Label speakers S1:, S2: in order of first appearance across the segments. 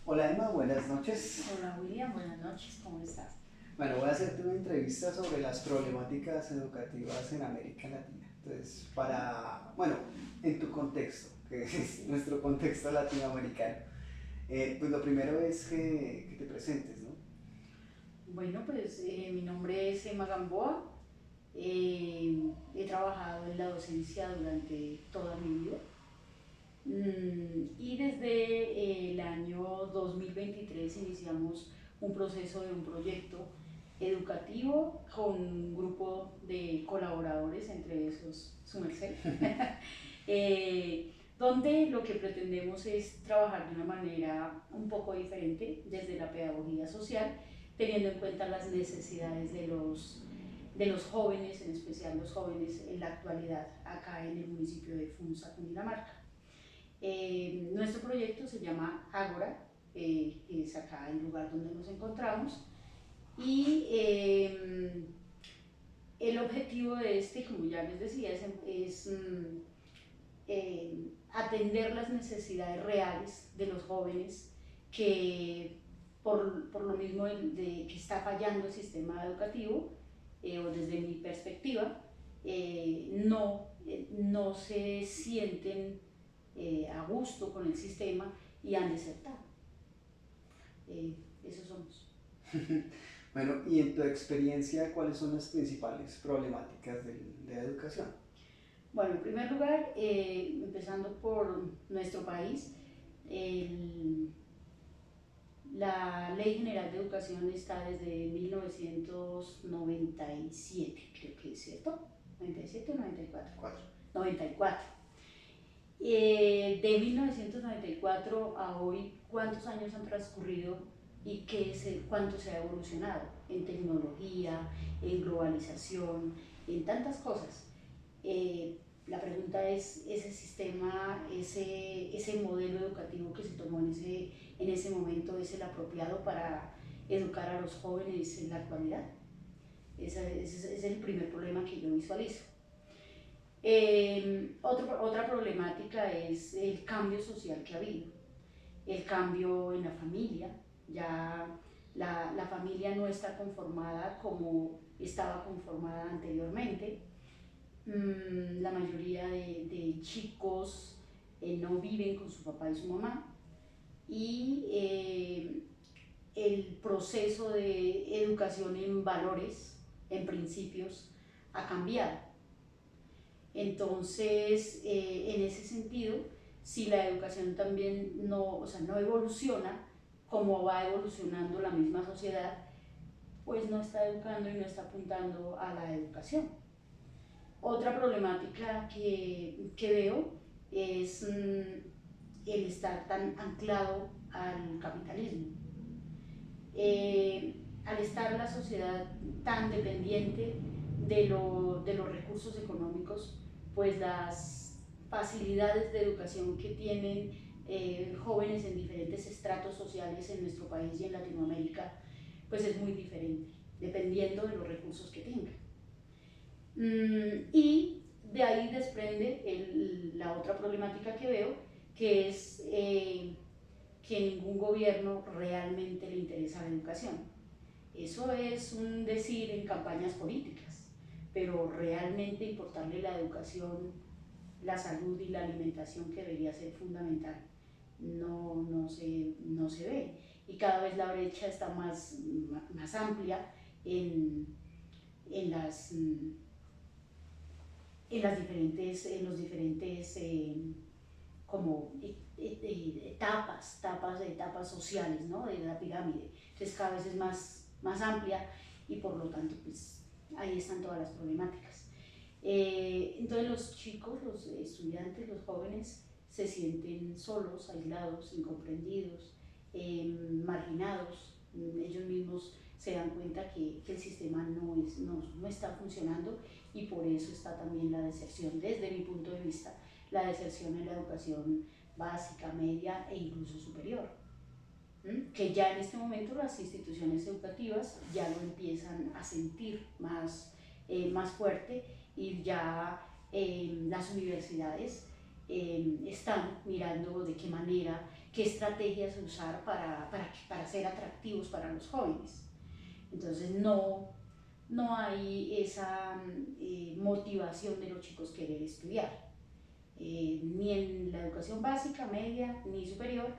S1: Hola Emma, buenas noches.
S2: Hola William, buenas noches, ¿cómo estás?
S1: Bueno, voy a hacerte una entrevista sobre las problemáticas educativas en América Latina. Entonces, bueno, en tu contexto, que es nuestro contexto latinoamericano, pues lo primero es que te presentes, ¿no?
S2: Bueno, pues mi nombre es Emma Gamboa. He trabajado en la docencia durante toda mi vida. Y desde el año 2023 iniciamos un proceso de un proyecto educativo con un grupo de colaboradores, entre esos su merced, donde lo que pretendemos es trabajar de una manera un poco diferente desde la pedagogía social, teniendo en cuenta las necesidades de los jóvenes, en especial los jóvenes en la actualidad acá en el municipio de Funza, Cundinamarca. Nuestro proyecto se llama Ágora, es acá el lugar donde nos encontramos, y el objetivo de este, como ya les decía, atender las necesidades reales de los jóvenes que por lo mismo que está fallando el sistema educativo, o desde mi perspectiva, no se sienten a gusto con el sistema y han desertado. Esos somos.
S1: Bueno, y en tu experiencia, ¿cuáles son las principales problemáticas de la educación?
S2: Bueno, en primer lugar, empezando por nuestro país, el, la Ley General de Educación está desde 1997, creo que es cierto, 97 o 94.
S1: Cuatro.
S2: 94. De 1994 a hoy, ¿cuántos años han transcurrido y cuánto se ha evolucionado en tecnología, en globalización, en tantas cosas? La pregunta es, ese sistema, ese modelo educativo que se tomó en ese momento, ¿es el apropiado para educar a los jóvenes en la actualidad? Ese es el primer problema que yo visualizo. Otra problemática es el cambio social que ha habido, el cambio en la familia. Ya la familia no está conformada como estaba conformada anteriormente. La mayoría de chicos no viven con su papá y su mamá, y el proceso de educación en valores, en principios, ha cambiado. Entonces, en ese sentido, si la educación también no, o sea, no evoluciona como va evolucionando la misma sociedad, pues no está educando y no está apuntando a la educación. Otra problemática que veo es el estar tan anclado al capitalismo. Al estar la sociedad tan dependiente de los recursos económicos, pues las facilidades de educación que tienen jóvenes en diferentes estratos sociales en nuestro país y en Latinoamérica, pues es muy diferente, dependiendo de los recursos que tengan. Y de ahí desprende la otra problemática que veo, que es que ningún gobierno realmente le interesa la educación. Eso es un decir en campañas políticas, pero realmente importarle la educación, la salud y la alimentación, que debería ser fundamental, no se ve. Y cada vez la brecha está más amplia en, en las en los diferentes como etapas sociales, ¿no? De la pirámide. Entonces cada vez es más amplia, y por lo tanto pues ahí están todas las problemáticas. Entonces los chicos, los estudiantes, los jóvenes se sienten solos, aislados, incomprendidos, marginados. Ellos mismos se dan cuenta que el sistema no está funcionando, y por eso está también la deserción, desde mi punto de vista, la deserción en la educación básica, media e incluso superior, que ya en este momento las instituciones educativas ya lo empiezan a sentir más fuerte, y ya las universidades están mirando de qué manera, qué estrategias usar para ser atractivos para los jóvenes. Entonces no hay esa motivación de los chicos querer estudiar, ni en la educación básica, media, ni superior.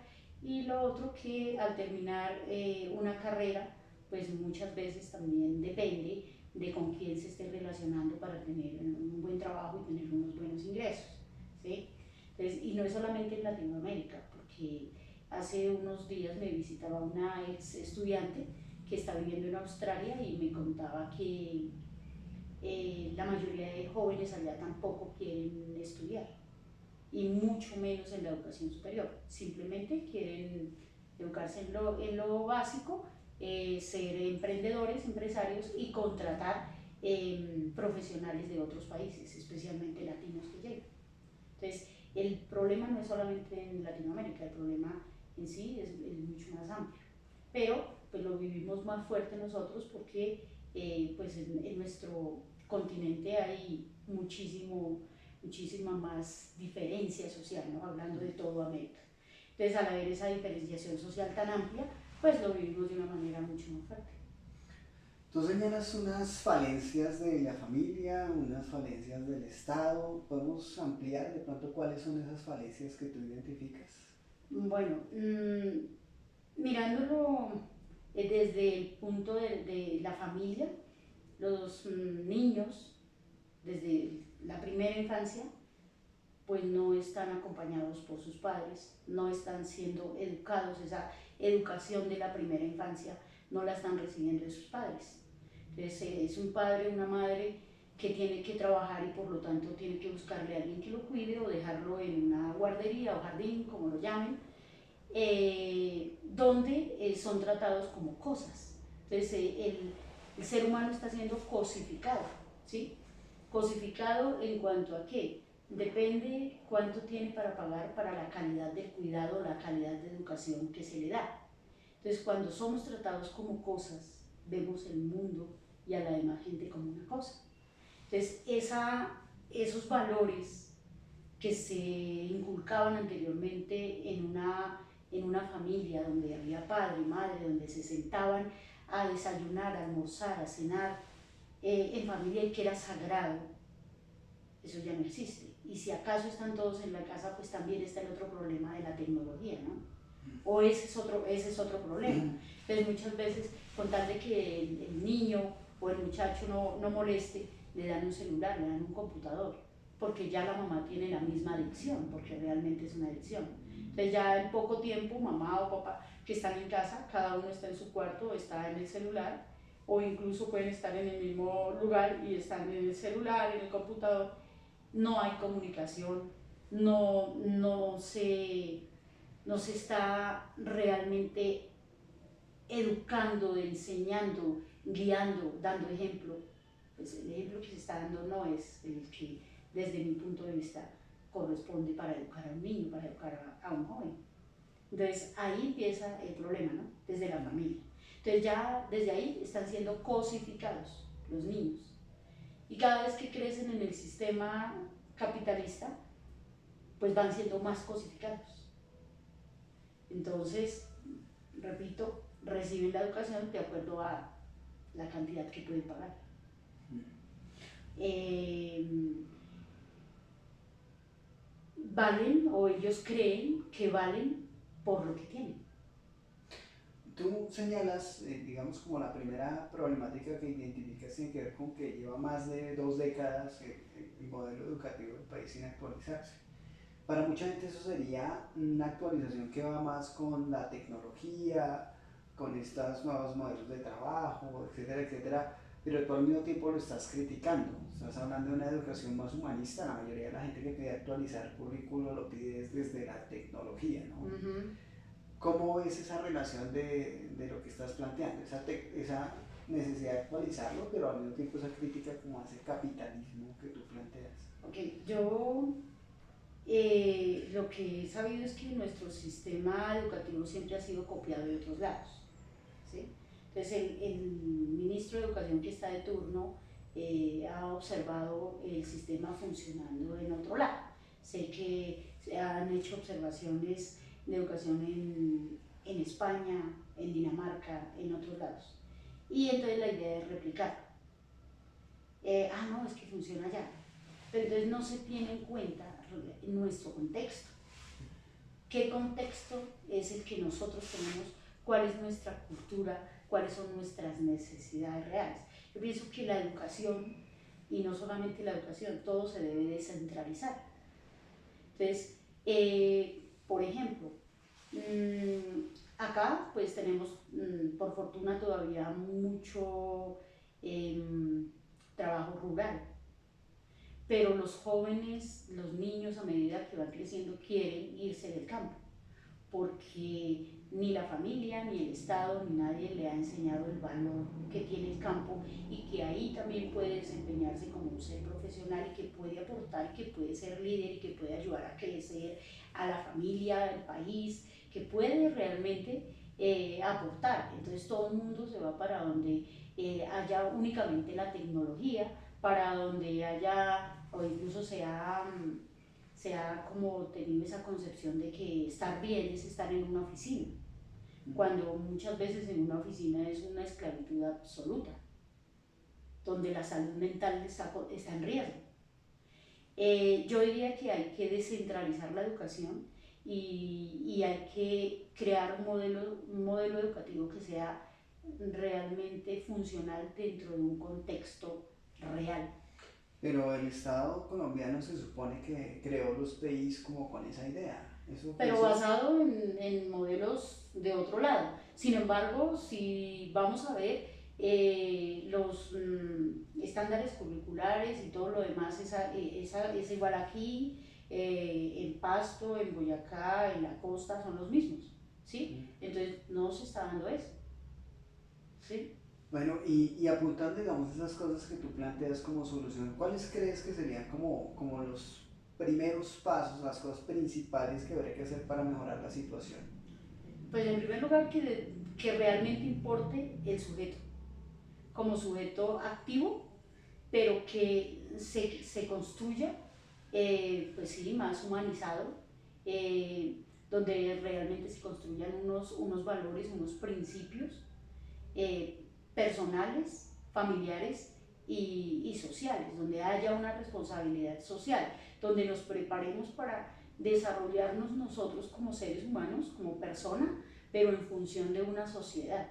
S2: Y lo otro que al terminar una carrera, pues muchas veces también depende de con quién se esté relacionando para tener un buen trabajo y tener unos buenos ingresos, ¿sí? Entonces, y no es solamente en Latinoamérica, porque hace unos días me visitaba una ex estudiante que está viviendo en Australia y me contaba que la mayoría de jóvenes allá tampoco quieren estudiar, y mucho menos en la educación superior. Simplemente quieren educarse en lo básico, ser emprendedores, empresarios y contratar profesionales de otros países, especialmente latinos que llegan. Entonces, el problema no es solamente en Latinoamérica, el problema en sí es mucho más amplio. Pero pues lo vivimos más fuerte nosotros porque pues en nuestro continente hay muchísima más diferencia social, ¿no? Hablando de toda América. Entonces, al haber esa diferenciación social tan amplia, pues lo vivimos de una manera mucho más fuerte.
S1: Tú señalas unas falencias de la familia, unas falencias del Estado. ¿Podemos ampliar de pronto cuáles son esas falencias que tú identificas?
S2: Bueno, mirándolo desde el punto de la familia, los niños desde la primera infancia pues no están acompañados por sus padres, no están siendo educados, esa educación de la primera infancia no la están recibiendo de sus padres. Entonces es un padre, una madre que tiene que trabajar y por lo tanto tiene que buscarle a alguien que lo cuide o dejarlo en una guardería o jardín, como lo llamen, donde son tratados como cosas. Entonces el ser humano está siendo cosificado, ¿sí? Cosificado en cuanto a qué, depende cuánto tiene para pagar para la calidad del cuidado, la calidad de educación que se le da. Entonces, cuando somos tratados como cosas, vemos el mundo y a la demás gente como una cosa. Entonces, esos valores que se inculcaban anteriormente en una familia donde había padre, madre, donde se sentaban a desayunar, a almorzar, a cenar en familia y que era sagrado, eso ya no existe. Y si acaso están todos en la casa, pues también está el otro problema de la tecnología, ¿no? O ese es otro problema. Entonces muchas veces, con tal de que el niño o el muchacho no moleste, le dan un celular, le dan un computador, porque ya la mamá tiene la misma adicción, porque realmente es una adicción. Entonces ya en poco tiempo, mamá o papá que están en casa, cada uno está en su cuarto, está en el celular, o incluso pueden estar en el mismo lugar y están en el celular, en el computador. No hay comunicación, no se está realmente educando, enseñando, guiando, dando ejemplo. Pues el ejemplo que se está dando no es el que desde mi punto de vista corresponde para educar a un niño, para educar a un joven. Entonces ahí empieza el problema, ¿no? Desde la familia. Entonces ya desde ahí están siendo cosificados los niños. Y cada vez que crecen en el sistema capitalista, pues van siendo más cosificados. Entonces, repito, reciben la educación de acuerdo a la cantidad que pueden pagar. Valen, o ellos creen que valen por lo que tienen.
S1: Tú señalas, digamos, como la primera problemática que identificas tiene que ver con que lleva más de 2 décadas el modelo educativo del país sin actualizarse. Para mucha gente eso sería una actualización que va más con la tecnología, con estos nuevos modelos de trabajo, etcétera, etcétera, pero tú al mismo tiempo lo estás criticando. Estás hablando de una educación más humanista. La mayoría de la gente que pide actualizar currículo lo pide desde la tecnología, ¿no? ¿Cómo ves esa relación de lo que estás planteando? Esa necesidad de actualizarlo, pero al mismo tiempo esa crítica como a ese capitalismo que tú planteas.
S2: Ok, yo lo que he sabido es que nuestro sistema educativo siempre ha sido copiado de otros lados, ¿sí? Entonces el ministro de Educación que está de turno ha observado el sistema funcionando en otro lado. sé que se han hecho observaciones de educación en España, en Dinamarca, en otros lados. Y entonces la idea es replicarlo. No, es que funciona allá. Pero entonces no se tiene en cuenta nuestro contexto. ¿Qué contexto es el que nosotros tenemos? ¿Cuál es nuestra cultura? ¿Cuáles son nuestras necesidades reales? Yo pienso que la educación, y no solamente la educación, todo se debe descentralizar. Entonces, por ejemplo, acá pues tenemos por fortuna todavía mucho trabajo rural, pero los jóvenes, los niños a medida que van creciendo quieren irse del campo, porque ni la familia, ni el Estado, ni nadie le ha enseñado el valor que tiene el campo y que ahí también puede desempeñarse como un ser profesional y que puede aportar, que puede ser líder y que puede ayudar a crecer a la familia, al país, que puede realmente aportar. Entonces todo el mundo se va para donde haya únicamente la tecnología, para donde haya, o incluso se ha como tenido esa concepción de que estar bien es estar en una oficina, cuando muchas veces en una oficina es una esclavitud absoluta, donde la salud mental está en riesgo. Yo diría que hay que descentralizar la educación y hay que crear un modelo educativo que sea realmente funcional dentro de un contexto real.
S1: Pero el Estado colombiano se supone que creó los PIs como con esa idea.
S2: Pero basado en modelos de otro lado. Sin embargo, si vamos a ver los estándares curriculares y todo lo demás es igual aquí, en Pasto, en Boyacá, en la costa, son los mismos, ¿sí? Entonces no se está dando eso, ¿sí?
S1: Bueno, y apuntando, digamos, esas cosas que tú planteas como solución, ¿cuáles crees que serían como los primeros pasos, las cosas principales que habría que hacer para mejorar la situación?
S2: Pues en primer lugar que realmente importe el sujeto, como sujeto activo, pero que se construya, pues sí, más humanizado, donde realmente se construyan unos valores, unos principios eh, personales, familiares y sociales, donde haya una responsabilidad social, donde nos preparemos para desarrollarnos nosotros como seres humanos, como personas, pero en función de una sociedad,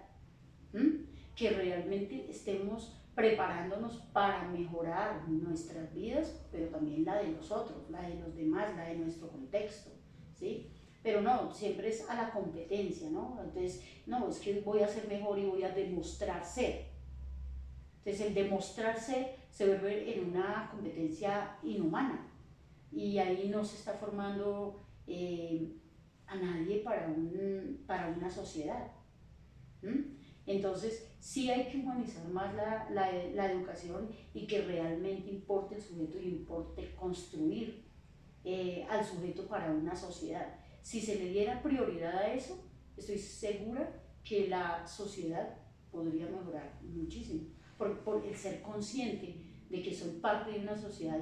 S2: que realmente estemos preparándonos para mejorar nuestras vidas, pero también la de los otros, la de los demás, la de nuestro contexto, ¿sí? Pero no, siempre es a la competencia, ¿no? Entonces, no, es que voy a ser mejor y voy a demostrar ser. Entonces, el demostrar ser se vuelve en una competencia inhumana y ahí no se está formando a nadie para una sociedad. Entonces, sí hay que humanizar más la educación y que realmente importe el sujeto y importe construir al sujeto para una sociedad. Si se le diera prioridad a eso, estoy segura que la sociedad podría mejorar muchísimo. Por el ser consciente de que soy parte de una sociedad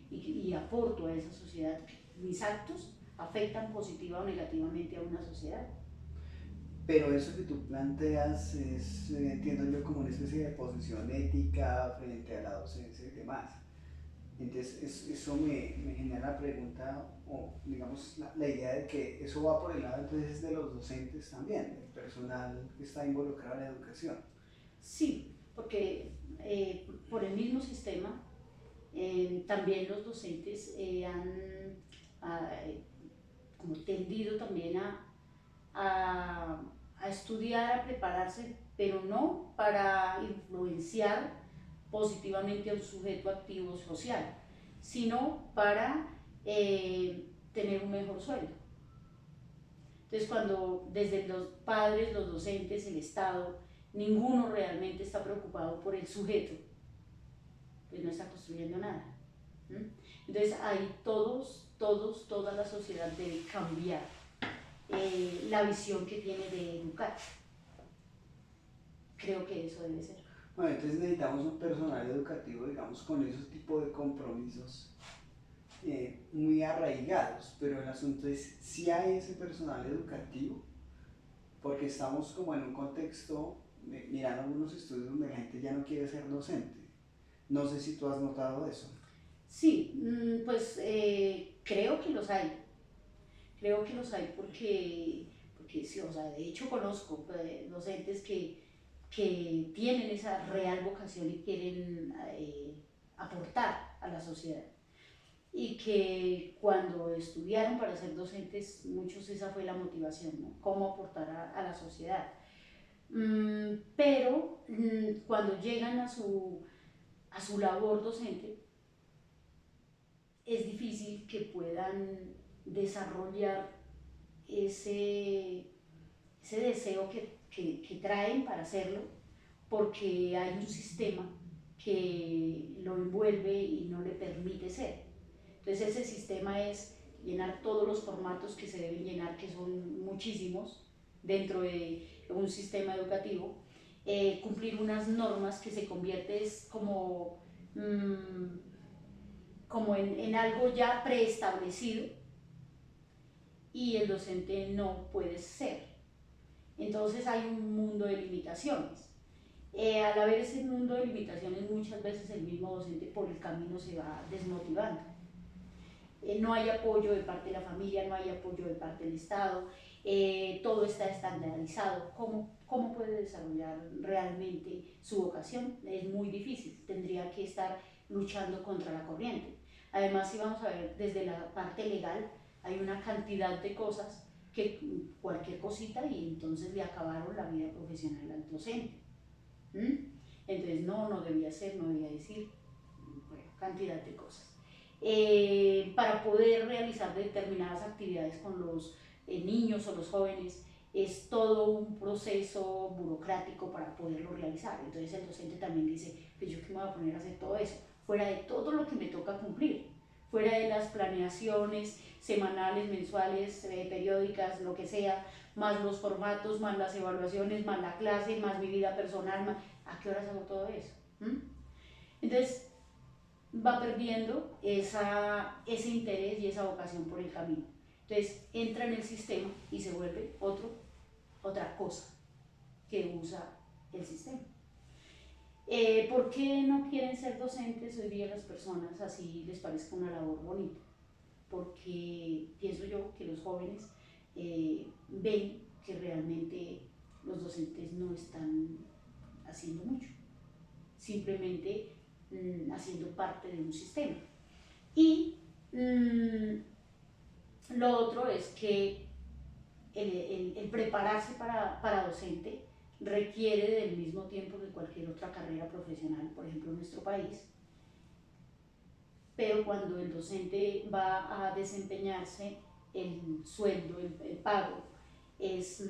S2: y aporto a esa sociedad, mis actos afectan positiva o negativamente a una sociedad.
S1: Pero eso que tú planteas es, entiendo yo, como una especie de posición ética frente a la docencia y demás. Entonces, eso me genera la pregunta, o digamos, la idea de que eso va por el lado entonces de los docentes también, del personal que está involucrado en la educación.
S2: Sí, porque por el mismo sistema también los docentes han como tendido también a estudiar, a prepararse, pero no para influenciar positivamente a un sujeto activo social, sino para tener un mejor sueldo. Entonces, cuando desde los padres, los docentes, el Estado, ninguno realmente está preocupado por el sujeto, pues no está construyendo nada. Entonces, ahí toda la sociedad debe cambiar la visión que tiene de educar. Creo que eso debe ser.
S1: Bueno, entonces necesitamos un personal educativo, digamos, con esos tipos de compromisos muy arraigados, pero el asunto es si hay ese personal educativo, porque estamos como en un contexto, mirando algunos estudios donde la gente ya no quiere ser docente. No sé si tú has notado eso.
S2: Sí, pues creo que los hay. Creo que los hay porque sí, o sea, de hecho conozco docentes que tienen esa real vocación y quieren aportar a la sociedad. Y que cuando estudiaron para ser docentes, muchos esa fue la motivación, ¿no? Cómo aportar a la sociedad. Pero cuando llegan a su labor docente, es difícil que puedan desarrollar ese, ese deseo que traen para hacerlo, porque hay un sistema que lo envuelve y no le permite ser. Entonces ese sistema es llenar todos los formatos que se deben llenar, que son muchísimos dentro de un sistema educativo, cumplir unas normas que se convierte como, como en algo ya preestablecido, y el docente no puede ser. Entonces hay un mundo de limitaciones. Al haber ese mundo de limitaciones, muchas veces el mismo docente por el camino se va desmotivando. No hay apoyo de parte de la familia, no hay apoyo de parte del Estado, todo está estandarizado. ¿Cómo puede desarrollar realmente su vocación? Es muy difícil, tendría que estar luchando contra la corriente. Además, si vamos a ver desde la parte legal, hay una cantidad de cosas que cualquier cosita y entonces le acabaron la vida profesional al docente. Entonces no debía ser, no debía decir, bueno, cantidad de cosas. Para poder realizar determinadas actividades con los niños o los jóvenes es todo un proceso burocrático para poderlo realizar. Entonces el docente también dice, pues yo qué me voy a poner a hacer todo eso, fuera de todo lo que me toca cumplir, fuera de las planeaciones semanales, mensuales, periódicas, lo que sea, más los formatos, más las evaluaciones, más la clase, más mi vida personal, más, ¿a qué horas hago todo eso? Entonces va perdiendo ese interés y esa vocación por el camino. Entonces entra en el sistema y se vuelve otra cosa que usa el sistema. ¿Por qué no quieren ser docentes hoy día las personas así les parezca una labor bonita? Porque pienso yo que los jóvenes ven que realmente los docentes no están haciendo mucho, simplemente haciendo parte de un sistema. Y lo otro es que el prepararse para docente requiere del mismo tiempo que cualquier otra carrera profesional, por ejemplo en nuestro país, pero cuando el docente va a desempeñarse, el sueldo, el pago, es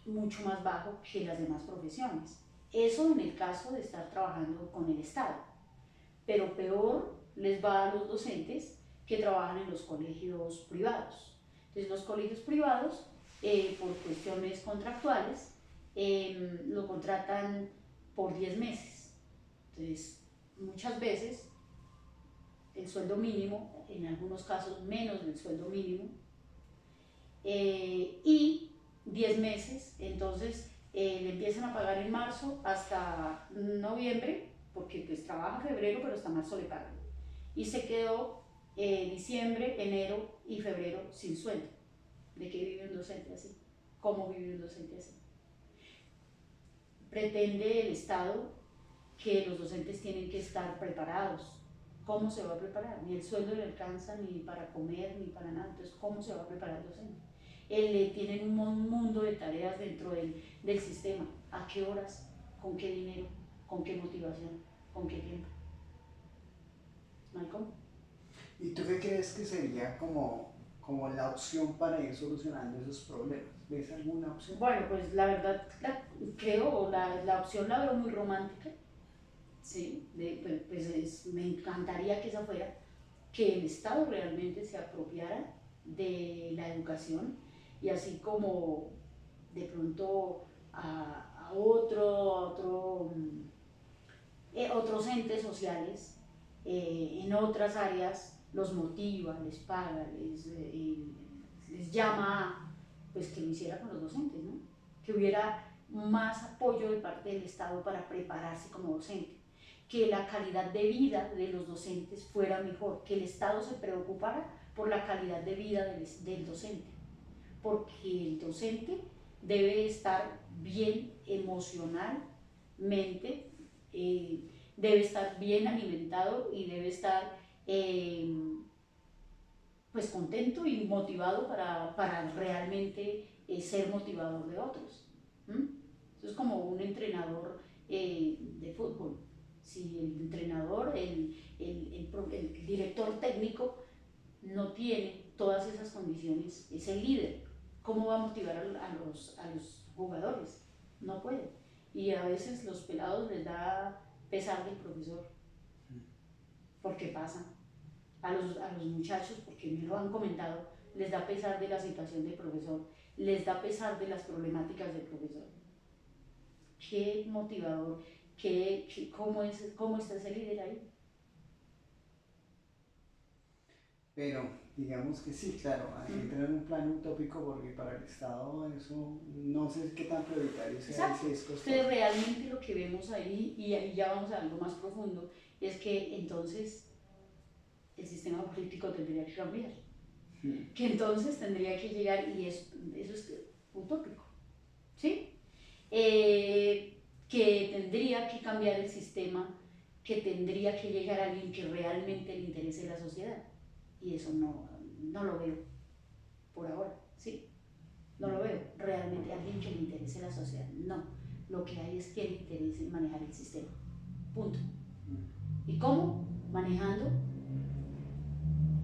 S2: mucho más bajo que las demás profesiones. Eso en el caso de estar trabajando con el Estado, pero peor les va a los docentes que trabajan en los colegios privados. Entonces los colegios privados, por cuestiones contractuales, lo contratan por 10 meses. Entonces muchas veces el sueldo mínimo, en algunos casos menos del sueldo mínimo, y 10 meses, entonces le empiezan a pagar en marzo hasta noviembre, porque pues trabaja febrero, pero hasta marzo le pagan. Y se quedó diciembre, enero y febrero sin sueldo. ¿De qué vive un docente así? ¿Cómo vive un docente así? Pretende el Estado que los docentes tienen que estar preparados. ¿Cómo se va a preparar? Ni el sueldo le alcanza ni para comer, ni para nada. Entonces, ¿cómo se va a preparar el docente? Tienen un mundo de tareas dentro del sistema. ¿A qué horas? ¿Con qué dinero? ¿Con qué motivación? ¿Con qué tiempo? ¿No hay cómo?
S1: ¿Y tú qué crees que sería como la opción para ir solucionando esos problemas? ¿Ves alguna opción?
S2: Bueno, pues la verdad creo, la opción la veo muy romántica, ¿sí? Me encantaría que esa fuera, que el Estado realmente se apropiara de la educación y así como de pronto a otros entes sociales en otras áreas los motiva, les paga, les llama a, pues que lo hiciera con los docentes, ¿no? Que hubiera más apoyo de parte del Estado para prepararse como docente, que la calidad de vida de los docentes fuera mejor, que el Estado se preocupara por la calidad de vida del docente, porque el docente debe estar bien emocionalmente, debe estar bien alimentado y debe estar pues contento y motivado para realmente ser motivador de otros. Eso es como un entrenador de fútbol. Si el entrenador, el director técnico no tiene todas esas condiciones, es el líder. ¿Cómo va a motivar a los jugadores? No puede. Y a veces los pelados les da pesar del profesor, porque pasa. A los muchachos, porque me lo han comentado, les da pesar de la situación del profesor, les da pesar de las problemáticas del profesor. Qué motivador, cómo está ese líder ahí.
S1: Pero digamos que sí, claro, entra en un plano utópico porque para el Estado eso no sé qué tan prioritario sea y si es costoso.
S2: Entonces realmente lo que vemos ahí, y ahí ya vamos a algo más profundo, es que entonces el sistema político tendría que cambiar. Que entonces tendría que llegar, y eso es utópico, ¿sí? Que tendría que cambiar el sistema, que tendría que llegar a alguien que realmente le interese la sociedad. Y eso no lo veo por ahora, ¿sí? No lo veo realmente alguien que le interese la sociedad, no. Lo que hay es que le interese manejar el sistema, punto. ¿Y cómo? Manejando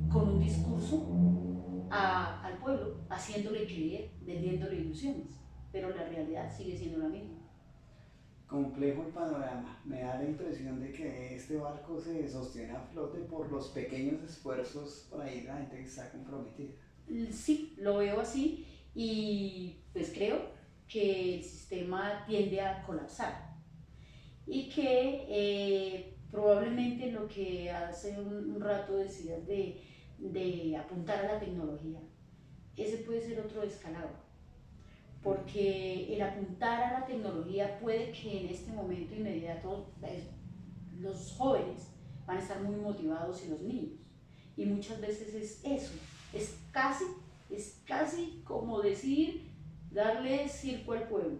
S2: con un discurso al pueblo, haciéndole creer, vendiéndole ilusiones, pero la realidad sigue siendo la misma.
S1: Complejo el panorama. Me da la impresión de que este barco se sostiene a flote por los pequeños esfuerzos por ahí de la gente que está comprometida.
S2: Sí, lo veo así y pues creo que el sistema tiende a colapsar y que probablemente lo que hace un rato decías de apuntar a la tecnología, ese puede ser otro escalado, porque el apuntar a la tecnología puede que en este momento inmediato los jóvenes van a estar muy motivados y los niños, y muchas veces es eso, es casi como decir darle circo al pueblo,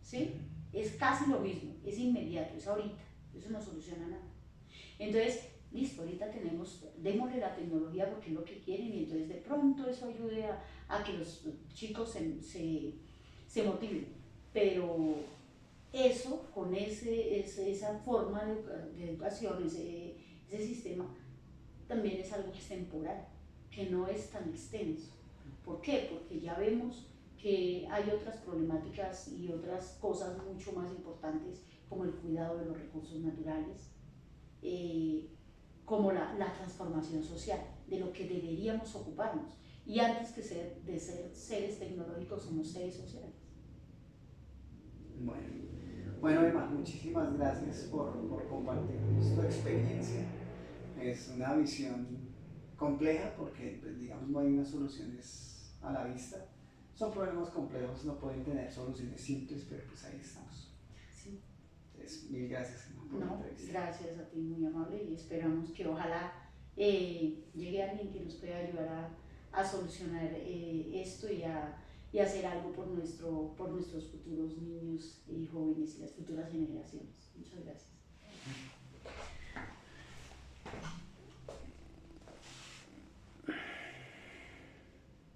S2: ¿sí? Es casi lo mismo, es inmediato, es ahorita, eso no soluciona nada. Entonces, listo, ahorita démosle la tecnología porque es lo que quieren, y entonces de pronto eso ayude a que los chicos se motiven. Pero eso, con esa forma de educación, ese sistema, también es algo que es temporal, que no es tan extenso. ¿Por qué? Porque ya vemos que hay otras problemáticas y otras cosas mucho más importantes, como el cuidado de los recursos naturales, como la transformación social, de lo que deberíamos ocuparnos. Y antes de ser seres tecnológicos, somos seres sociales.
S1: Bueno, Emma, muchísimas gracias por compartirnos tu experiencia. Es una visión compleja porque, pues, digamos, no hay unas soluciones a la vista. Son problemas complejos, no pueden tener soluciones simples, pero pues ahí estamos.
S2: Sí.
S1: Entonces, mil gracias, Emma, por la entrevista.
S2: Gracias a ti, muy amable, y esperamos que ojalá llegue alguien que nos pueda ayudar a solucionar esto y hacer algo por nuestros futuros niños y jóvenes y las futuras generaciones.